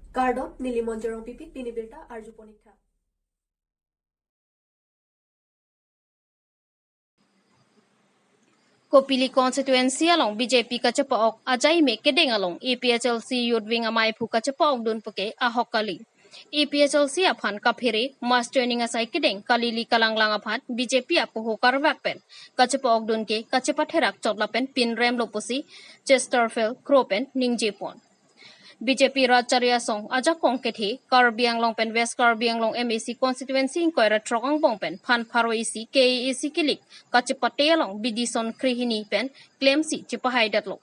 Kardom Nilimonjorong Pipit Pinibirta Arjuponikta. Kopili constituency along BJP kacepaok ajai me kedeng along EPHLC Yudwing amai phu kacepaok dun puke ahokali. EPHLC aphan kaphere mass training asai kedeng kalili kalanglang aphan BJP apuho karwak pen kacepaok dun ke kacepatherak chotlapen pinrem lopusi Chesterfield Kropen ningjepon. BJP Racharya Song ajak kongkethe Karbi Anglong pen West Karbi Anglong MAC constituency inkoira trokang bong pen Phan Pharoisi KAC kilik kachipate along Bidison Krihini pen claim si chipahai datlo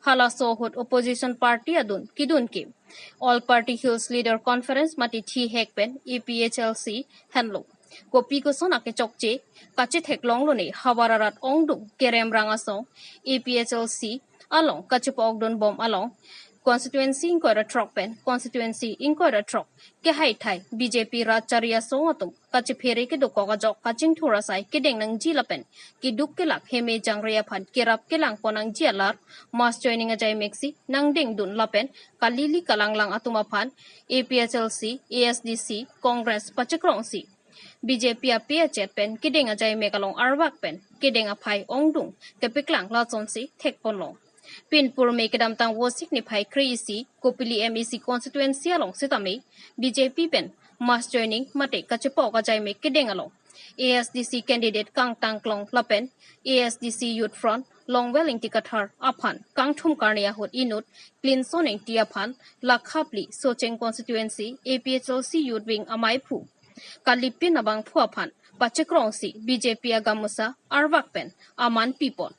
hala sohut opposition party adun kidun ke all party hills leader conference mati thi hek pen EPHLC hanlo kopi ko sona ke chokche kachit heklong lo ne hawararat ongdung kerem rangasong EPHLC along kachipok don bom along constituency inkoira trok pen constituency inkoira trok ke hai thai BJP Racharya Song atum kachiphere ke doko ga jok kaching thura sai ke deng nang ji lapen ki duk ke lak heme jangria phan kerap ke lang ponang ji alar mass joining ajai mexi nang deng dun lapen kalili kalanglang atuma phan APHLC ASDC Congress pachakrong si BJP apia chet pen ke deng ajai mekalong arwak pen ke deng aphai ongdung ke piklang la chonsi thek ponlo Pinpur Mekedam Tang Wosik Nipai Kreisi, Kopili MEC constituency along Sitame, BJP pen, mass joining, Mate Kachapok Ajay Mekedeng along. ASDC candidate Kang Tangklong Lapen, ASDC Youth Front, Long Welling Tikathar, Aphan, Kang Thum Karnia Hot Inut, Clean Soning Tiaphan, Lakhapli, Socheng constituency, APHLC Youth Wing Amaipu. Kalipin Abang Puapan, Pachakrongsi, BJP Agamusa, Arwak pen, Aman People.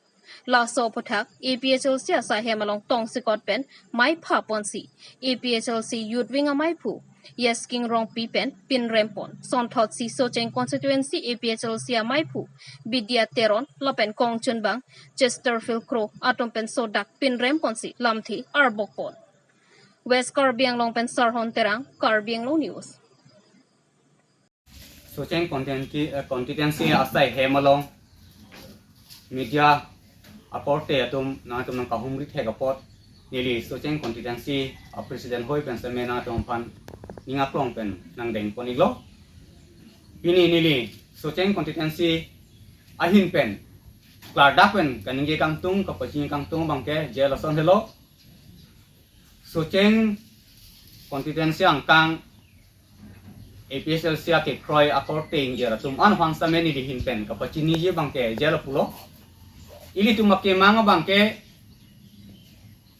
Laso pothak APHLC asai hemalong tong sikot pen mai pha ponsi APHLC youth wing amai phu yes king rong pi pen pin rempon son thot si socheng constituency APHLC amai phu Bidya Teron lapen kong chunbang Chesterfield Crow atom pen sodak pin rempon si lamthi arbokpon West Karbi Anglong pen sarhon terang Karbi Anglong news socheng constituency asai hemalong media aporte atum na tum nang kahum ri thega pot nili socheng constituency a president hoi pen seme na tom pan ninga plong pen nang deng poniglo ini nili socheng constituency ahin pen klarda pen kaninge kangtung kapaching kangtung bangke jela son hello socheng constituency angkang APHLC ke kroi aporte injera tum an hwang same ni dihin pen kapachini je bangke jela pulo ili tu makke manga bangke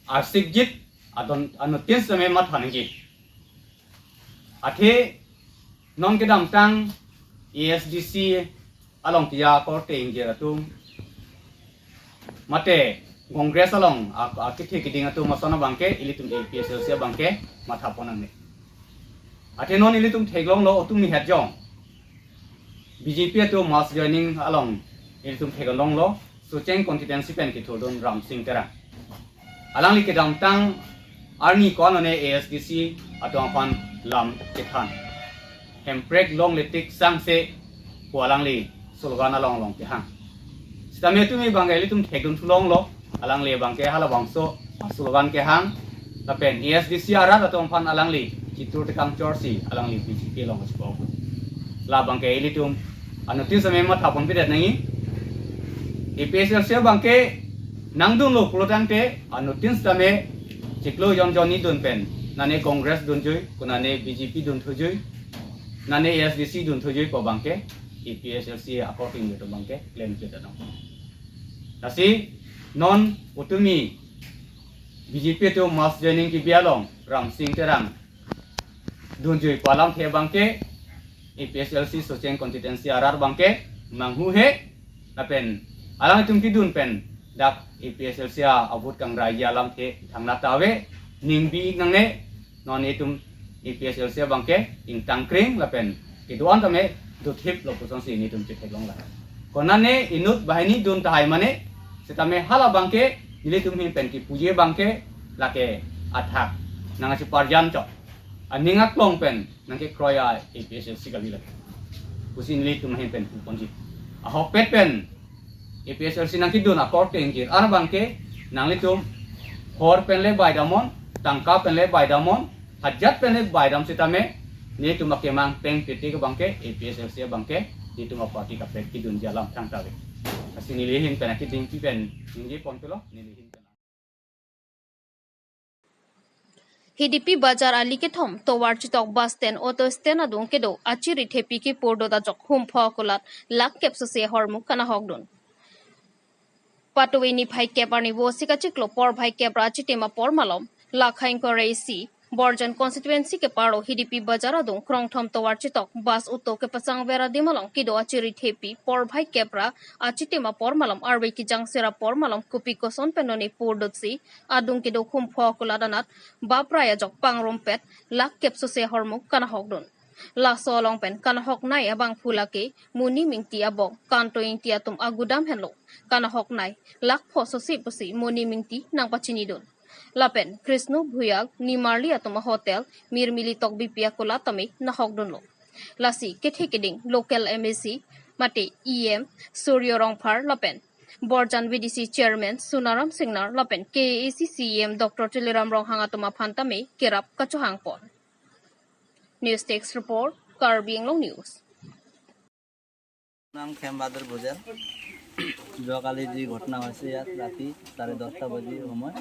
arsik jit adon anutin same mat hangi athe non ke dam tang ASDC along tia korte injera tum mate congress along akithe kiding atu masona bangke ili tum APHLC bangke matha ponang ne athe non ili tum theglong lo tum ni het jong BJP to mass joining along ili tum theglong lo socheng constituency pen ki thodon ram sing tera alang li ke dam tang army konone ASDC atong pan lam kethan hemprek long letik sang se kualang li slogan along long ke hang stame tu mi bangai li tum thekdun thulong lo alang li bangke hala bangso slogan ke hang ta pen ASDC ara atong pan alang li chitur tekam chorsi alang li BJP long spok la bangke li tum anutin same ma thapon pidat nangi APHLC bangke nangdung lo pulotang te anutin stame chiklo yon joni dun pen nane congress dun joy kunane BJP dun thujui nane ASDC dun thujui ko bangke APHLC according to bangke claim ke danong nasi non utumi BJP to mass joining ki bialong ram sing terang dun joy palam the bangke APHLC socheng constituency arar bangke manghu he napen alang itum kidun pen dak APHLC abut kang raya alam the thangna tawe ningbi ngangne non itum APHLC bangke ing tangkring lapen kiduan tame duthip lopuson si ni tum chithek long la konane inut bahini dun tahai mane setame hala bangke nili tum hin pen ki puje bangke lake athak nanga si parjan chok aningak long pen nangke kroya APHLC galila pusin nili tum hin pen ponji ahok pet pen APHLC nang kidun akorte ingkir ana bangke nang litum hor penle baidamon tangka penle baidamon hajat pene bayram sitame ni tuma kemang peng piti ke bangke APSLC bangke di tuma parti kapek ki dun jalam tang tawe asini lihin pena ki ding pen ngi pontulo ni lihin pena HDP Bazar Ali ke thom towar chitok bus stand auto stand adung kedo achiri thepi ki pordo da jok hum phokulat lak kepso se hormu kana hokdun Patuini Bhai Keparni Vosika Chiklo Por Bhai Kepra Chitema Por Malom, Lakhain Koresi, Borjan constituency ke paro HDP Bajaradung, Krong Tom Towar Chitok, Bas Uto ke Pasang Vera Dimalong, Kido Achiri Tepi, Por Bhai Kepra, Achitema Por Malom, Arwe Kijang Sera Por Malom, Kupiko Son Penoni Purdutsi, Adung Kido Kumpho Kuladanat, Bapraya Jok Pang Rompet, Lak Kepso Se Hormuk Kana Hogdun. La solong pen kana hok nai abang fulake muni mingti abong kanto inti atum agudam henlo kana hok nai lak phoso si pusi muni mingti nang pachinidon la pen Krishnu Bhuyag ni marli atum hotel mirmili tok bipia kola tame na hokdon lo lasi kethikeding local MAC mate EM Suryo Rongphar la pen Borjan VDC Chairman Sunaram Singnar la pen KAC CM Dr. Tiliram Ronghang atuma phantame kerap kachohang pon News Text Report, Karbi Anglong News. नाम खेमबादर भुजेल যোৱাকালি যি ঘটনা হৈছে ইয়াত ৰাতি 10:30 বজাৰ সময়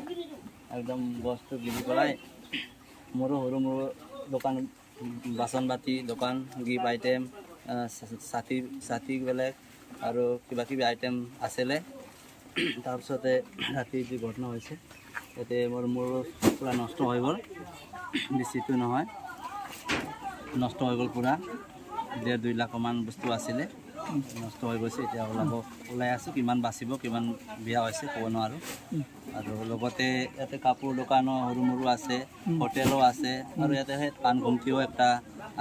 একদম বস্তু গিলি পেলাই মোৰো সৰু মোৰো দোকান বাচন বাতি দোকান গিফ্ট আইটেম সাথী বেলেগ আৰু কিবা কিবি আইটেম আছিলে তাৰপিছতে ৰাতি যি ঘটনা হৈছে এতে মোৰ পুৰা নষ্ট হৈ গ'ল বেছিটো নহয় নষ্ট হৈ গ'ল পুৰা 1.5-2 লাখ মান বস্তু আছিলে নষ্ট হৈ গৈছে এতিয়া ওলাই আছে কিমান বাচিব কিমান বিয়া হৈছে ক'ব নোৱাৰো আৰু লগতে ইয়াতে কাপোৰ দোকানো সৰু মৰু আছে হোটেলো আছে আৰু ইয়াতে পান ঘুমটিও একটা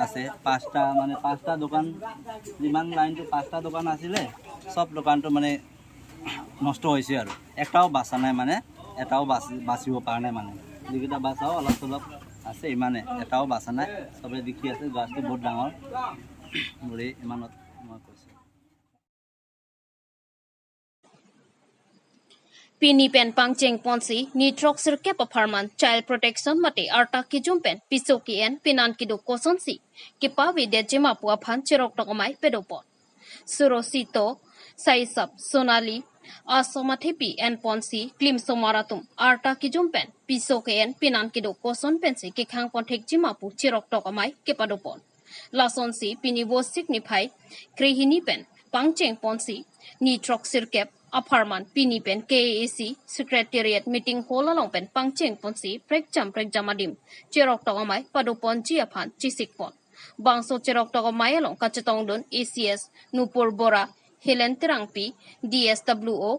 আছে পাঁচটা দোকান যিমান লাইনটো 5টা দোকান আছিলে সব দোকানটো মানে নষ্ট হৈছে আৰু একটাও বাচা নাই মানে এটাও বাচিব পৰা নাই মানে যিকেইটা বাচাও অলপ চলপ আছে ইমানে এটাও বাচা নাই সবে দেখি আছে গাছটো বহুত ডাঙৰ মোৰে ইমানত মই কৈছো Pini pen pangcheng ponsi nitrok sirke paparman child protection mate arta ki jumpen piso ki en pinan ki do kosonsi ki pawi de jema pu aphan chirok tokomai pedopon surosito saisap sonali asomathepi en ponsi klim somaratum arta ki jumpen piso ki en pinan ki do koson pensi ki khang ponthek jema pu chirok tokomai ki padopon lasonsi pini bosik ni phai krihini pen pangcheng ponsi nitrok sirke Aparman Pinipen KAC Secretariat Meeting Hall along pen pangcheng ponsi prekjam adim cherok togamai padopon ji aphan chisikpon bangso cherok togamai along kachetong don ACS Nupur Bora Helen Terangpi DSWO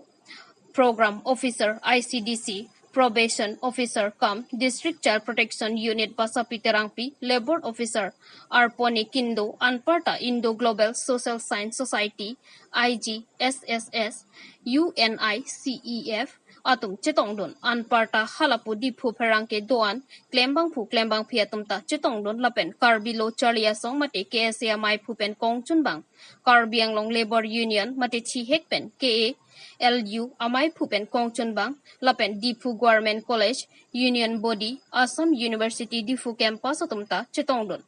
Program Officer ICDC Probation Officer cum District Child Protection Unit Basapi Terangpi Labor Officer Arpone Kindo Anparta Indo Global Social Science Society IG SSS UNICEF atum chetong don Anparta halapu dipu perangke doan klembang phiatumta chetong don lapen Karbilo Charlia song mate KSA mai phupen kongchunbang Karbiang Long Labor Union mate chi hekpen KA LU amai phupen kongchunbang lapen Difu Government College Union Body Assam University Difu campus atumta chetong don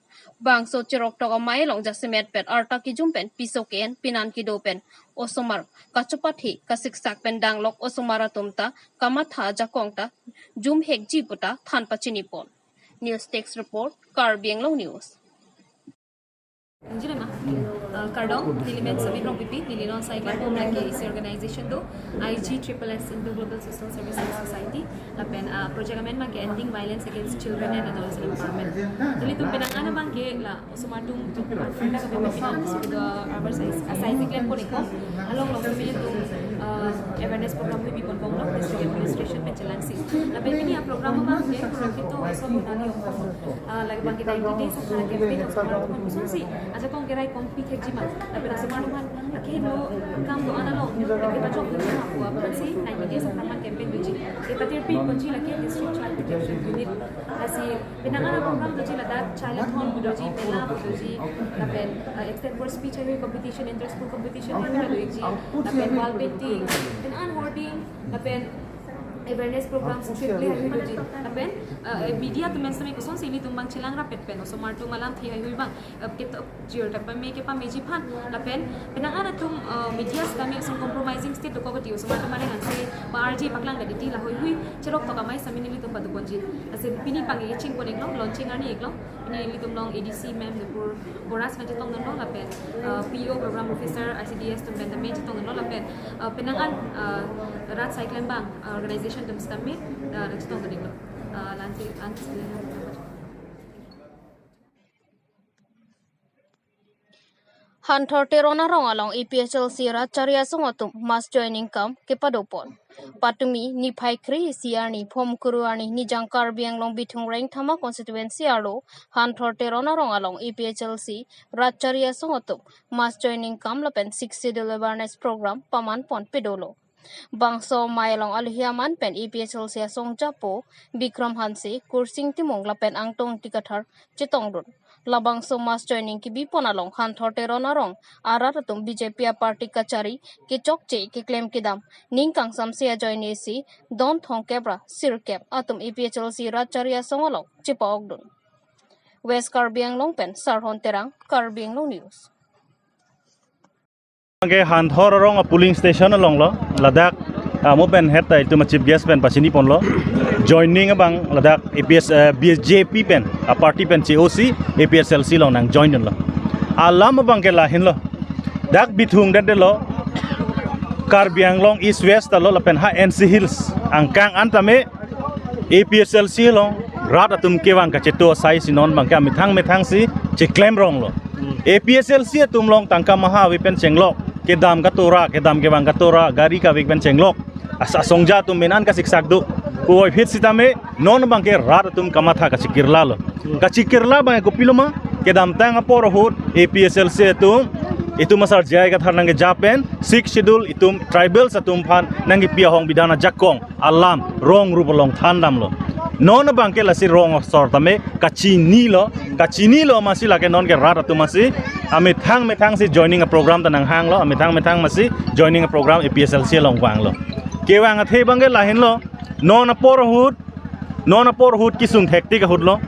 bangso cherok toga mai long jasimet pet arta ki jumpen pisoken pinan ki dopen osomar kachupathi kasiksak pen danglok osomara tumta kamatha jakongta jum hek jiputa thanpa chinipon news text report Karbiang Long News Anjilema Kardong Nilimet Sabit Rong Pipi Nilinon Cycling Home Like is organization do IGSS Indo Global Social Services Society lapen project amendment ke ending violence against children and adolescent empowerment jadi tu penanganan bangke la usumatum tu funda ke pimpinan sudah our size cycling ko niko along long kami tu awareness program we people bong lo district administration pe jalan si lapen ini program bangke program itu so nani lagi bangke 90 days sa campaign usumatum si aja kong gerai konflik hekjima tapi rasa manuman akhirnya kam do analog kita coba apa apa sih 90 days sama campaign uji kita terpilih kunci lagi district child protection unit asi penanganan program uji lada child home uji pela uji tapi extend word speech and competition inter school competition itu uji tapi wall painting dan unwording tapi awareness programs strictly hai hui ji apen media tu men sami kuson sini tumbang chilang rapet pen so mar tu malam thi hai hui bang ke to jir ta pa me ke pa meji phan apen penang ana tum media kami some compromising state ko ti so mar tu mare han se rg paklang ga ti la hui hui cherok to kamai sami ni tum padu konji ase pini pangi ching ko neklong launching ani eklong ini li tum long adc mem de pur boras na tong no apen po program officer icds tum ben me tong no apen penang an rat cycling bang organization tum kami tong ko neklong lanti Hanthor terona rong along EPHLC Ratcharia songotum mass joining kam kepadopon. Patumi ni phaikri siarni phom kuruani ni jangkar biang long bithung reng thama constituency alo Hanthor terona rong along EPHLC Ratcharia songotum mass joining kam lapen 6 schedule awareness program paman pon pedolo. Bangso mailong alhiaman pen EPHLC song japo Bikram Hanse kursing timong lapen angtong tikathar chitong dun. Labang so mass joining ki bipon along Hanthor terona rong araratum BJP party kachari ki chokche ki claim kidam ningkang samsia join AC don thong kebra sirkep atum EPHLC Ratcharia songolong chipa ogdun. West Karbiang long pen Sarhon Terang Karbiang long news. Ke Hanthor rong a polling station along lo ladak mo pen het tai tu ma chief guest pen pasini pon lo joining abang ladak APS BJP pen a party pen COC APSLC lo nang join lo alam abang ke la hin lo dak bithung de lo Karbiang long east west lo la pen ha NC Hills angkang antame APSLC lo rat atum kewang ka cheto sai sinon bang ka mithang si che claim rong lo APSLC tum long tangka maha wi pen chenglok ke dam ka tora ke dam ke bang ka tora gari ka wi pen chenglok asa songja tum menan ka siksak du ko phit sitame non bang ke rat tum kamatha ka sikirla lo ka sikirla bang ko piloma ke dam tang apor hot APSLC tum itu masar jaya thar nange japen 6 schedule itum tribals atum phan nange pia hong bidana jakong alam rong rupolong thandam lo non bangke lasi rong sor tame kachini lo masi lake non ke rat atum masi ame thang si joining a program tanang hang lo ame thang masi joining a program APSLC long wang lo kewang athe bangke lahin lo non apor hut kisung thekti ka hut lo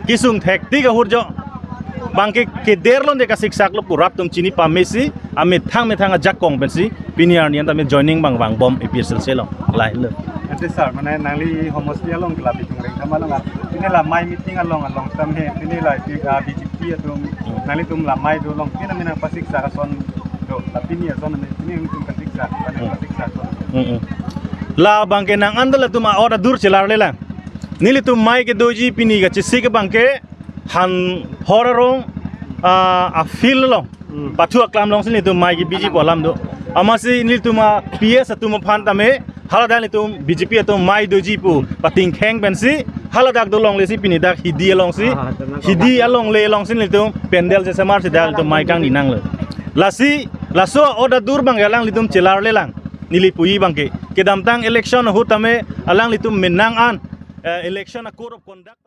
kisung thekti ka hut jo bangke ke derlon de ka siksak lo purat tum chini pamesi ame thang a jakong bensi piniar nian tame joining bang bom APSLC lo lain lo Nanti sar mana nangli homosia long kelab itu mereka sama long ini lah mai meeting along samhe ini lah di BJP atau nangli tum lah mai do long ini mana pasik sarason do tapi ni azon ini tum pasik son la bangke nang andala tum ora dur chelar lela nili tum mai ke doji pini ga chisi ke bangke han horarong a fil long patu aklam long sini tum mai ke biji bolam do amasi nili tum PS tum phan tame haladang itu BJP atau mai doji pu pating kheng bensi haladak do long lesi pini dak hidi along si hidi along le long sin itu pendel je samar si dal itu mai kang ninang le laso oda dur bang alang litum celar lelang nili pui bangke kedam tang election hutame alang litum menang an election a code of conduct